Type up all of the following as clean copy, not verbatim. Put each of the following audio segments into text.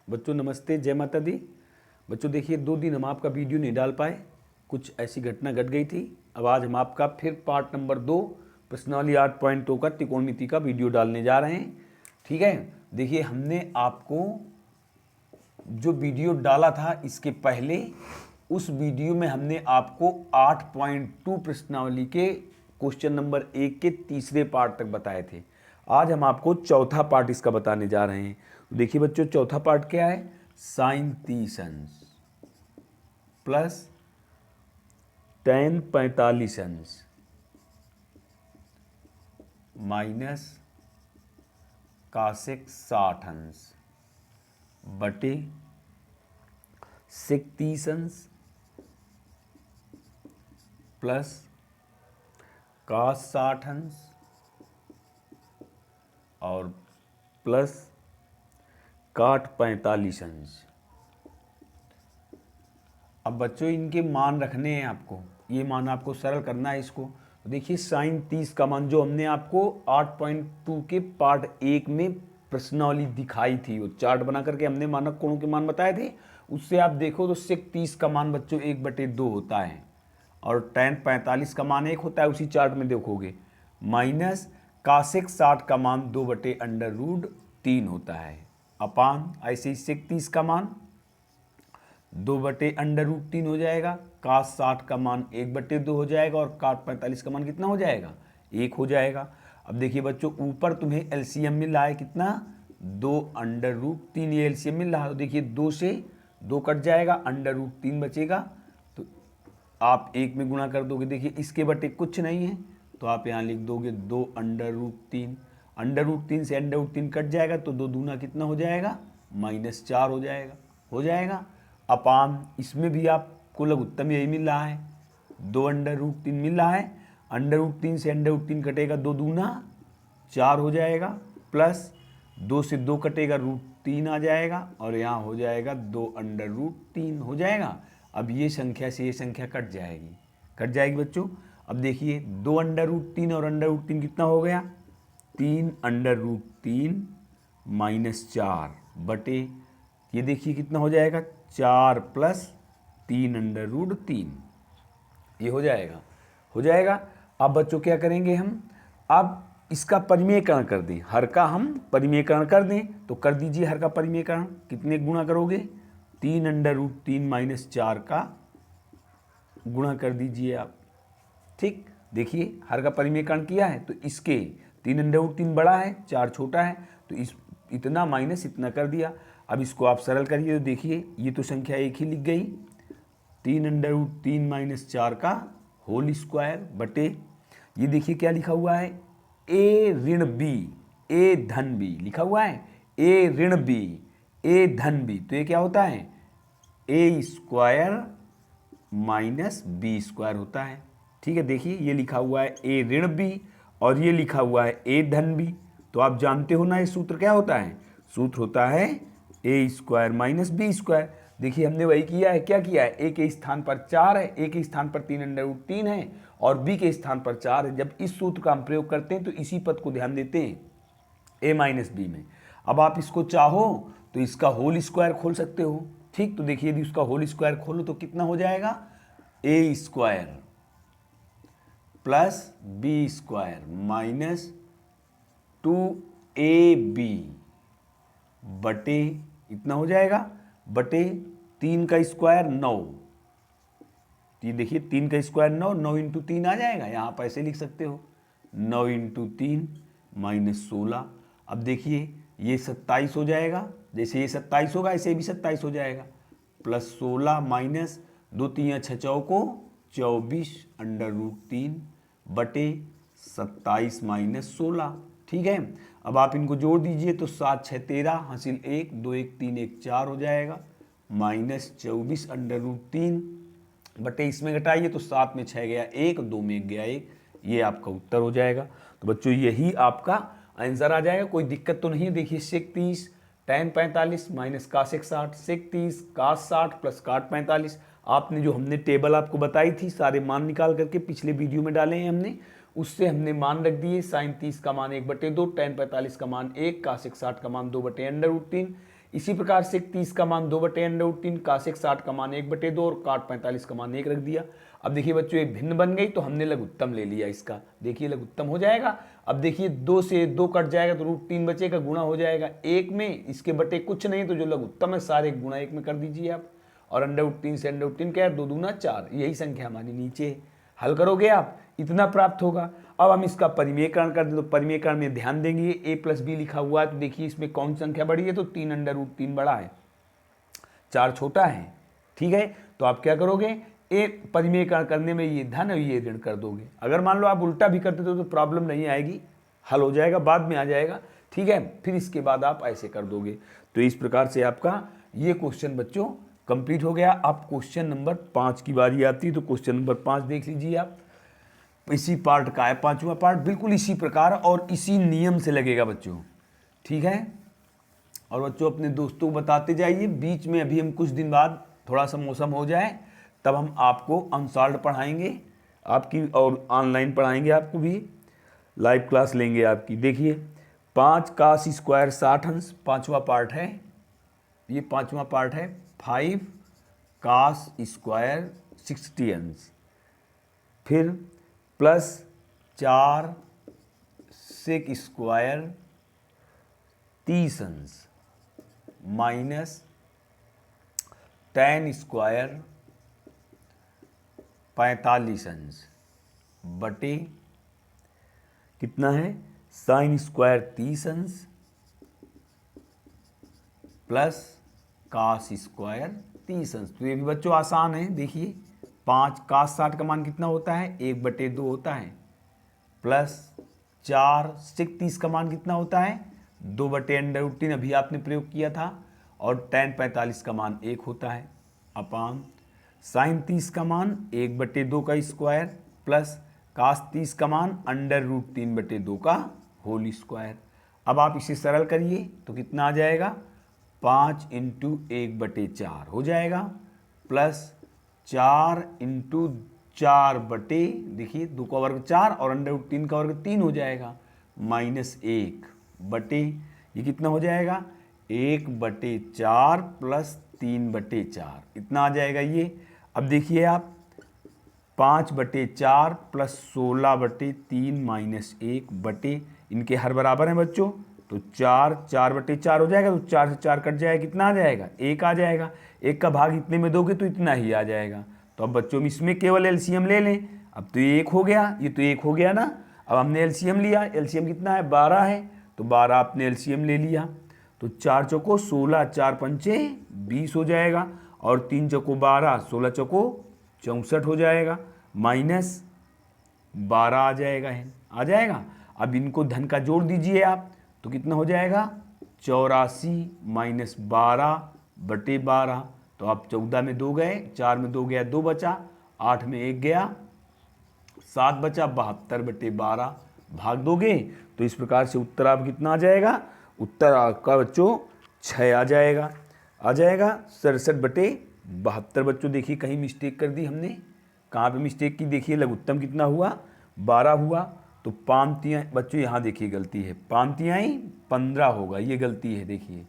बच्चों नमस्ते, जय माता दी। बच्चों देखिए 2 दिन हम आपका वीडियो नहीं डाल पाए, कुछ ऐसी घटना घट गई थी। अब आज हम आपका फिर पार्ट नंबर 2 प्रश्नावली 8.2 का त्रिकोणमिति का वीडियो डालने जा रहे हैं। ठीक है, देखिए हमने आपको जो वीडियो डाला था इसके पहले, उस वीडियो में हमने आपको 8.2 प्रश्नावली के क्वेश्चन नंबर 1 के तीसरे पार्ट तक बताए थे। आज हम आपको चौथा पार्ट इसका बताने जा रहे हैं। तो देखिए बच्चों, चौथा पार्ट क्या है? साइन 30 अंश प्लस tan 45 अंश माइनस कासेक 60 अंश बटे सेक 30 अंश प्लस कास 60 अंश और प्लस काट 45 अंश। अब बच्चों इनके मान रखने हैं आपको, ये मान आपको सरल करना है इसको। तो देखिए साइन 30 का मान जो हमने आपको 8.2 के पार्ट 1 में प्रश्नावली दिखाई थी, वो चार्ट बना करके हमने मानक कोणों के मान बताए थे, उससे आप देखो तो सेक 30 का मान बच्चों 1/2 होता है और tan 45 का मान 1 होता है, उसी चार्ट में देखोगे। माइनस कासेक 60 का मान 2/√3 होता है अपान ऐसे ही सेक 30 का मान 2/√3 हो जाएगा, कास 60 का मान 1/2 हो जाएगा और काट 45 का मान कितना हो जाएगा? 1 हो जाएगा। अब देखिए बच्चों ऊपर तुम्हें एलसीएम मिल रहा है कितना? 2/√3 ये एलसीएम मिल रहा है। तो देखिए 2 से 2 कट जाएगा, √3 बचेगा, तो आप 1 में गुणा कर दोगे। देखिए इसके बटे कुछ नहीं है तो आप यहाँ लिख दोगे 2/√3। √3 से √3 कट जाएगा तो 2 दूना कितना हो जाएगा? -4 हो जाएगा। हो जाएगा अपान इसमें भी आपको लघुत्तम यही मिल रहा है, 2/√3 मिल रहा है। √3 से √3 कटेगा, 2 दूना 4 हो जाएगा, प्लस 2 से 2 कटेगा, √3 आ जाएगा और यहाँ हो जाएगा 2/√3 हो जाएगा। अब ये संख्या से ये संख्या कट जाएगी बच्चों। अब देखिए 2/√3 और √3 कितना हो गया? 3/√3 -4 बटे ये देखिए कितना हो जाएगा? 4 + 3/√3 ये हो जाएगा। अब बच्चों क्या करेंगे हम? अब इसका परिमेयकरण कर दें, हर का हम परिमेयकरण कर दें। तो कर दीजिए हर का परिमेयकरण। कितने गुणा करोगे? 3/√3 - 4 का गुणा कर दीजिए आप। ठीक, देखिए हर का परिमेयकरण किया है तो इसके 3/√3 बड़ा है, 4 छोटा है, तो इस इतना माइनस इतना कर दिया। अब इसको आप सरल करिए तो देखिए ये तो संख्या एक ही लिख गई, 3/√3 - 4 का होल स्क्वायर बटे ये देखिए क्या लिखा हुआ है? a ऋण b, a धन b लिखा हुआ है, a ऋण b, a धन b, तो ये क्या होता है? a square minus b square होता है। ठीक है, देखिए ये लिखा हुआ है a ऋण b और ये लिखा हुआ है a धन b। तो आप जानते हो ना ये सूत्र क्या होता है? सूत्र होता है a square minus b square. देखिए हमने वही किया है, क्या किया है? a के स्थान पर 4 है, a के स्थान पर 3/√3 है और b के स्थान पर 4 है। जब इस सूत्र का हम प्रयोग करते हैं तो इसी पद को ध्यान देते हैं a माइनस b में। अब आप इसको चाहो तो इसका होल स्क्वायर खोल सकते हो। ठीक, तो देखिए यदि उसका होल स्क्वायर खोलो तो कितना हो जाएगा? a square plus b square minus 2ab बटे इतना हो जाएगा, बटे 3 का स्क्वायर 9। ये देखिए 3 का स्क्वायर 9, 9 × 3 आ जाएगा, यहाँ आप ऐसे लिख सकते हो 9 × 3 -16। अब देखिए ये 27 हो जाएगा, जैसे ये 27 होगा ऐसे भी 27 हो जाएगा, प्लस 16 माइनस 2 3 6 चौको 24/√3 बटे 27 - 16। ठीक है, अब आप इनको जोड़ दीजिए तो 7 6 13 हासिल 1 2 1 3 1 4 हो जाएगा, -24/√3 बटे इसमें घटाइए तो 7 में 6 गया 1, 2 में 1 गया 1, ये आपका उत्तर हो जाएगा। तो बच्चों यही आपका आंसर आ जाएगा, कोई दिक्कत तो नहीं है। देखिए सेक 30 tan 45 माइनस कासेक 60, सेक 30 कास 60 प्लस काट 45। आपने जो हमने टेबल आपको बताई थी, सारे मान निकाल करके पिछले वीडियो में डाले हैं हमने, उससे हमने मान रख दिए। साइन 30 का मान 1/2, tan 45 का मान 1, कासेक 60 का मान 2/√3। इसी प्रकार से 30 का मान 2/√3, कासेक 60 का मान 1/2 और काट 45 का मान 1 रख दिया। अब देखिए बच्चों ये भिन्न बन गई तो हमने लघुत्तम ले लिया इसका, देखिए लघुत्तम हो जाएगा। अब देखिए 2 से 2 कट जाएगा तो √3 बचेगा, गुणा हो जाएगा 1 में, इसके बटे कुछ नहीं, तो जो लघुत्तम है सारे गुणा 1 में कर दीजिए आप। और √3 से √3 क्या है, 2 दूना 4, यही संख्या हमारी नीचे है। हल करोगे आप, इतना प्राप्त होगा। अब हम इसका परिमेयकरण कर दें, तो परिमेयकरण में ध्यान देंगे a + b लिखा हुआ है, तो देखिए इसमें कौन संख्या बड़ी है, तो 3 बड़ा है, 4 छोटा है, ठीक है। तो आप क्या करोगे, ए परिमेयकरण करने में ये धन और ये ऋण कर दोगे। अगर मान लो आप उल्टा भी करते तो प्रॉब्लम नहीं आएगी, हल हो जाएगा, बाद में आ जाएगा, ठीक है। फिर इसके बाद आप ऐसे कर दोगे। तो इस प्रकार से आपका ये क्वेश्चन बच्चों कंप्लीट हो गया। अब क्वेश्चन नंबर 5 की बारी आती है, तो क्वेश्चन नंबर 5 देख लीजिए आप। इसी पार्ट का है 5वां पार्ट, बिल्कुल इसी प्रकार और इसी नियम से लगेगा बच्चों, ठीक है। और बच्चों अपने दोस्तों को बताते जाइए, बीच में अभी हम कुछ दिन बाद थोड़ा सा मौसम हो जाए तब हम आपको अनसॉल्व्ड पढ़ाएंगे आपकी, और ऑनलाइन पढ़ाएंगे आपको भी, लाइव क्लास लेंगे आपकी। देखिए 5 कास स्क्वायर 60 अंश 5वां पार्ट है, ये 5वां पार्ट है। 5 कास स्क्वायर 60 अंश, फिर प्लस 4 सेक स्क्वायर 30 अंश, माइनस tan स्क्वायर 45 अंश, बटे कितना है, sin स्क्वायर 30 अंश प्लस कास स्क्वायर 30 अंश। तो ये भी बच्चों आसान है। देखिए 5 कास 60 का मान कितना होता है, 1/2 होता है, प्लस 4 सेक 30 का मान कितना होता है, 2/√3 अभी आपने प्रयोग किया था, और tan 45 का मान 1 होता है, अपान साइन 30 का मान 1/2 का स्क्वायर प्लस कास 30 का मान √3/2 का होल स्क्वायर। अब आप इसे सरल करिए तो कितना आ जाएगा, 5 × 1/4 हो जाएगा, प्लस 4 × 4 बटे, देखिए 2 का वर्ग 4 और √3 का वर्ग 3 हो जाएगा, -1 बटे, ये कितना हो जाएगा, 1/4 प्लस 3/4, इतना आ जाएगा ये। अब देखिए आप 5/4 प्लस 16/3 -1 बटे, इनके हर बराबर हैं बच्चों, तो 4/4 हो जाएगा, तो 4 से 4 कट जाएगा, कितना आ जाएगा, 1 आ जाएगा। 1 का भाग इतने में दोगे तो इतना ही आ जाएगा। तो अब बच्चों इसमें केवल एलसीएम ले लें। अब तो ये 1 हो गया, ये तो 1 हो गया ना। अब हमने एलसीएम लिया, एलसीएम कितना है, 12 है, तो 12 आपने एलसीएम ले लिया, तो 4 चौको 16, 4 पंचे 20 हो जाएगा, और 3 चौको 12, 16 चौको 64 हो जाएगा, -12 आ जाएगा, है आ जाएगा। अब इनको धन का जोड़ दीजिए आप, तो कितना हो जाएगा, 84 - 12/12, तो आप 14 में 2 गए, 4 में 2 गया, 2 बचा, 8 में 1 गया, 7 बचा, 72/12 भाग दोगे, तो इस प्रकार से उत्तर आप कितना आ जाएगा, उत्तर आपका बच्चों 6 आ जाएगा, 67/72। बच्चों देखिए कहीं मिस्टेक कर दी हमने, कहाँ पे मिस्टेक की, देखिए लघुत्तम कितना हुआ, 12 हुआ, तो 5 तिहाई बच्चों यहाँ देखिए गलती है, 5 तिहाई 15 होगा, ये गलती है, देखिए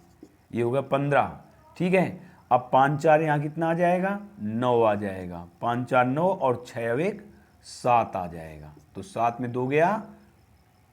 ये होगा 15, ठीक है। अब 5 4 यहाँ कितना आ जाएगा, 9 आ जाएगा, 5 4 9 और 6 अब 1 7 आ जाएगा, तो 7 में 2 गया,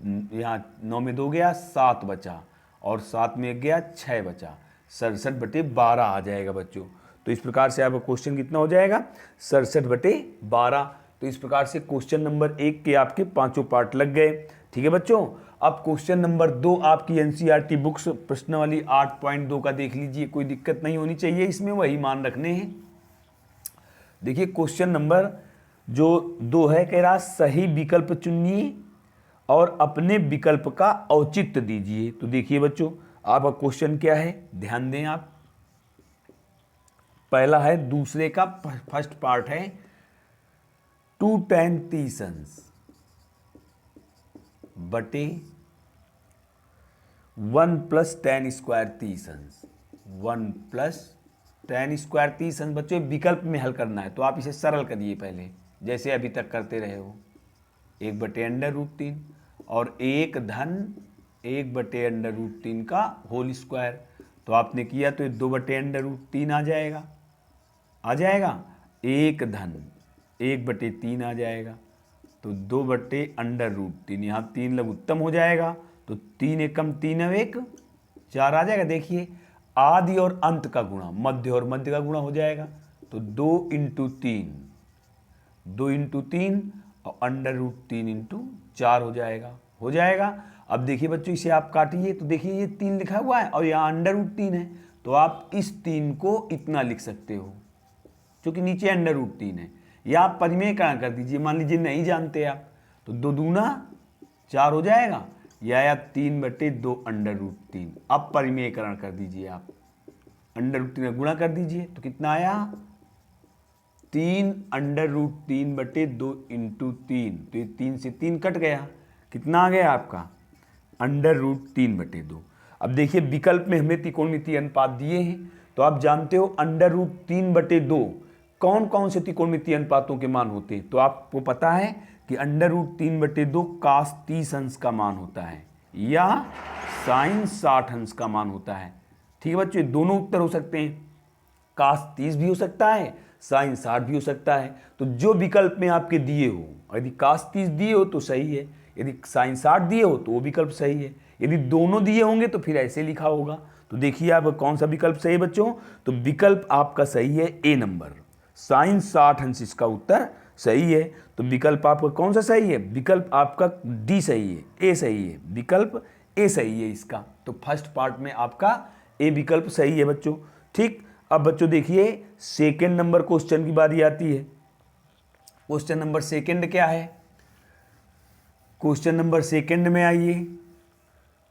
यहाँ 9 में 2 गया, 7 बचा, और 7 में 1 गया, 6 बचा, 67/12 आ जाएगा बच्चों। तो इस प्रकार से आपका क्वेश्चन कितना हो जाएगा, 67/12। तो इस प्रकार से क्वेश्चन नंबर 1 के आपके 5 पार्ट लग गए, ठीक है बच्चों। अब क्वेश्चन नंबर 2 आपकी एनसीईआरटी बुक्स प्रश्नावली 8.2 का देख लीजिए, कोई दिक्कत नहीं होनी चाहिए इसमें, वही मान रखने हैं। देखिए क्वेश्चन नंबर जो 2 है, कह रहा सही विकल्प चुनिए और अपने विकल्प का औचित्य दीजिए। तो देखिए बच्चों आपका क्वेश्चन क्या है, ध्यान दें आप। पहला है दूसरे का फर्स्ट पार्ट है 2 tan 30 अंश बटे 1 + tan स्क्वायर 30 अंश, 1 + tan स्क्वायर 30 अंश। बच्चों विकल्प में हल करना है, तो आप इसे सरल करिए पहले, जैसे अभी तक करते रहे हो, 1/√3 और 1 धन 1/√3 का होल स्क्वायर। तो आपने किया तो 2/√3 आ जाएगा, आ जाएगा। एक धन 1/3 आ जाएगा, तो 2/√3, यहाँ 3 लघुत्तम हो जाएगा, तो 3 एकम 3 और 1 4 आ जाएगा। देखिए आदि और अंत का गुणा, मध्य और मध्य का गुणा हो जाएगा, तो 2 × 3, 2 × 3 और √3 × 4 हो जाएगा, हो जाएगा। अब देखिए बच्चों इसे आप काटिए तो देखिए ये 3 लिखा हुआ है और यहाँ √3 है, तो आप इस 3 को इतना लिख सकते हो क्योंकि नीचे √3 है, या आप परिमेयकरण कर दीजिए। मान लीजिए नहीं जानते आप, तो 2 दूना 4 हो जाएगा, या आया 3/2 √3। अब परिमेयकरण कर दीजिए आप, √3 का गुणा कर दीजिए तो कितना आया 3 √3/2 × 3, तो ये 3 से 3 कट गया, कितना आ गया आपका √3/2। अब देखिए विकल्प में हमें त्रिकोणमितीय अनुपात दिए हैं, तो आप जानते हो √3/2 कौन कौन से त्रिकोणमितीय अनुपातों के मान होते हैं। तो आपको पता है कि √3/2 cos 30 अंश का मान होता है या sin 60 अंश का मान होता है। ठीक है बच्चों, दोनों उत्तर हो सकते हैं, cos 30 भी हो सकता है, sin 60 भी हो सकता है। तो जो विकल्प में आपके दिए हो, यदि cos 30 दिए हो तो सही है, यदि sin 60 दिए हो तो वो विकल्प सही है, यदि दोनों दिए होंगे तो फिर ऐसे लिखा होगा। तो देखिए आप कौन सा विकल्प सही है बच्चों, तो विकल्प आपका सही है ए नंबर, sin 60 अंश इसका उत्तर सही है। तो विकल्प आपका कौन सा सही है, विकल्प आपका डी सही है, ए सही है, विकल्प ए सही है इसका। तो फर्स्ट पार्ट में आपका ए विकल्प सही है बच्चों। ठीक, अब बच्चों देखिए सेकेंड नंबर क्वेश्चन की बारी आती है। क्वेश्चन नंबर सेकेंड क्या है, क्वेश्चन नंबर सेकेंड में आइए।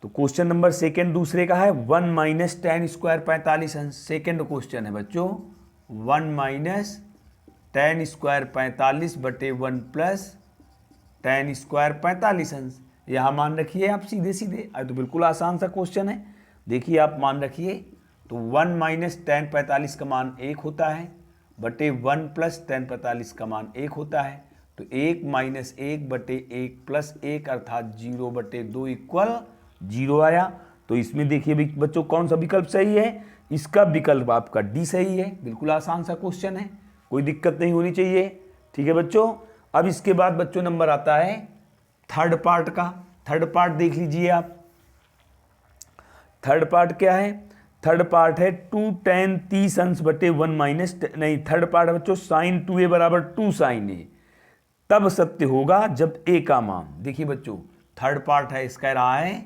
तो क्वेश्चन नंबर सेकेंड दूसरे का है 1 - tan² 45 अंश। सेकेंड क्वेश्चन है बच्चों 1 - tan² 45/1 + tan² 45 अंश। यहाँ मान रखिए आप सीधे सीधे, तो बिल्कुल आसान सा क्वेश्चन है। देखिए आप मान रखिए, तो 1 - tan 45 का मान 1 होता है, बटे 1 + tan 45 का मान 1 होता है, तो 1 - 1/1 + 1 अर्थात 0/2 = 0 आया। तो इसमें देखिए बच्चों कौन सा विकल्प सही है, इसका विकल्प आपका डी सही है। बिल्कुल आसान सा क्वेश्चन है, कोई दिक्कत नहीं होनी चाहिए। ठीक है बच्चों, अब इसके बाद बच्चों नंबर आता है थर्ड पार्ट का। थर्ड पार्ट देख लीजिए आप, थर्ड पार्ट क्या है, थर्ड पार्ट है 2 tan 30 अंश बटे 1 नहीं, थर्ड पार्ट है बच्चों sin 2a = 2 sin a, तब सत्य होगा जब a का मान, देखिए बच्चों थर्ड पार्ट है इसका रहा है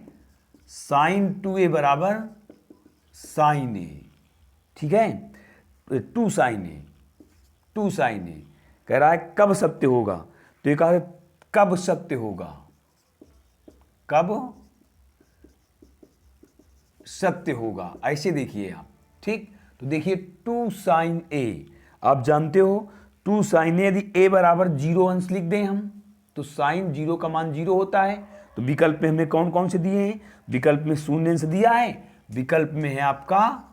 sin 2a = sin a, ठीक है 2 sin a, 2 sin a कह रहा है कब सत्य होगा, तो ये कहा कब सत्य होगा, कब सत्य होगा, ऐसे देखिए आप। ठीक, तो देखिए 2 sin a, आप जानते हो 2 sin a, यदि a = 0 अंश लिख दें हम, तो sin 0 का मान 0 होता है। तो विकल्प में हमें कौन कौन से दिए हैं, विकल्प में शून्य अंश दिया है, विकल्प में है आपका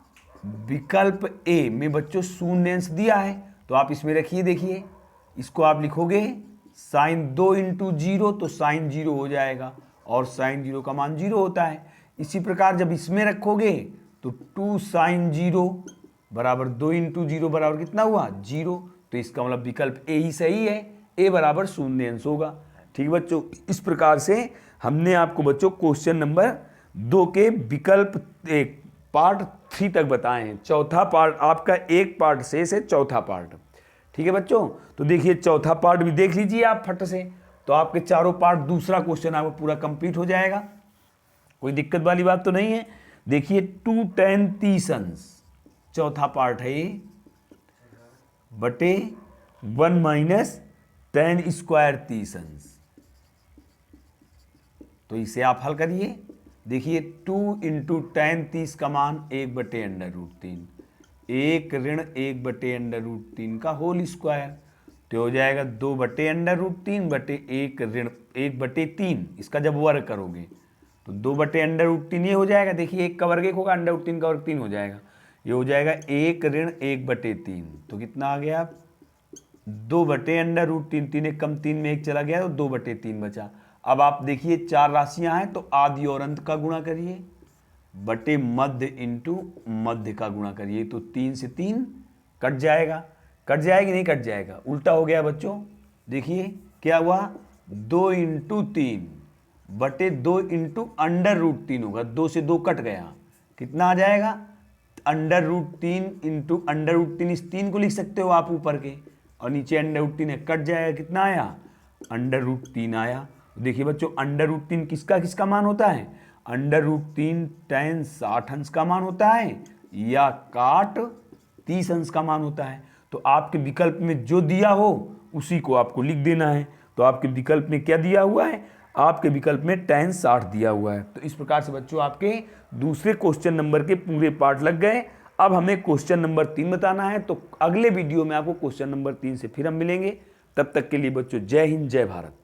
विकल्प ए में बच्चों शून्य अंश दिया है। तो आप इसमें रखिए, देखिए इसको आप लिखोगे sin 2 × 0, तो sin 0 हो जाएगा, और sin 0 का मान 0 होता है। इसी प्रकार जब इसमें रखोगे तो 2 sin 0 = 2 × 0 बराबर कितना हुआ 0, तो इसका मतलब विकल्प ए ही सही है, ए = शून्य अंश होगा। ठीक बच्चों, इस प्रकार से हमने आपको बच्चों क्वेश्चन नंबर 2 के विकल्प पार्ट 3 तक बताए हैं। चौथा पार्ट आपका एक पार्ट शेष है, चौथा पार्ट। ठीक है बच्चों, तो देखिए चौथा पार्ट भी देख लीजिए आप फट से, तो आपके चारों पार्ट दूसरा क्वेश्चन आपको पूरा कंप्लीट हो जाएगा, कोई दिक्कत वाली बात तो नहीं है। देखिए 2 tan 30 अंश चौथा पार्ट है ये, बटे 1 - tan² 30 अंश, तो इसे आप हल करिए। देखिए 2 × tan 30 का मान 1/√3, 1 ऋण 1/√3 का होल स्क्वायर, तो हो जाएगा 2/√3 बटे 1 ऋण 1/3, इसका जब वर्ग करोगे तो 2/√3 ये हो जाएगा। देखिए 1 का वर्ग 1 होगा, √3 का वर्ग 3 हो जाएगा, ये हो जाएगा 1 ऋण 1/3, तो कितना आ गया 2/√3, 3 1 कम 3 में 1 चला गया, तो 2/3 बचा। अब आप देखिए चार राशियां हैं, तो आदि और अंत का गुणा करिए, बटे मध्य इंटू मध्य का गुणा करिए, तो 3 से 3 कट जाएगा, कट जाएगी नहीं कट जाएगा, उल्टा हो गया बच्चों। देखिए क्या हुआ, 2 इंटू 3 बटे 2 इंटू अंडर रूट 3 होगा, 2 से 2 कट गया, कितना आ जाएगा, under root 3 into under root 3, इस 3 को लिख सकते हो आप ऊपर के, और नीचे अंडर रूट 3 है, कट जाएगा, कितना आया, अंडर रूट 3 आया। देखिए बच्चों अंडर रूट 3 किसका किसका मान होता है, अंडर रूट 3 tan 60 अंश का मान होता है या काट 30 अंश का मान होता है। तो आपके विकल्प में जो दिया हो उसी को आपको लिख देना है। तो आपके विकल्प में क्या दिया हुआ है, आपके विकल्प में tan 60 दिया हुआ है। तो इस प्रकार से बच्चों आपके दूसरे क्वेश्चन नंबर के पूरे पार्ट लग गए। अब हमें क्वेश्चन नंबर 3 बताना है। तो अगले वीडियो में आपको क्वेश्चन नंबर 3 से फिर हम मिलेंगे। तब तक के लिए बच्चों जय हिंद जय भारत।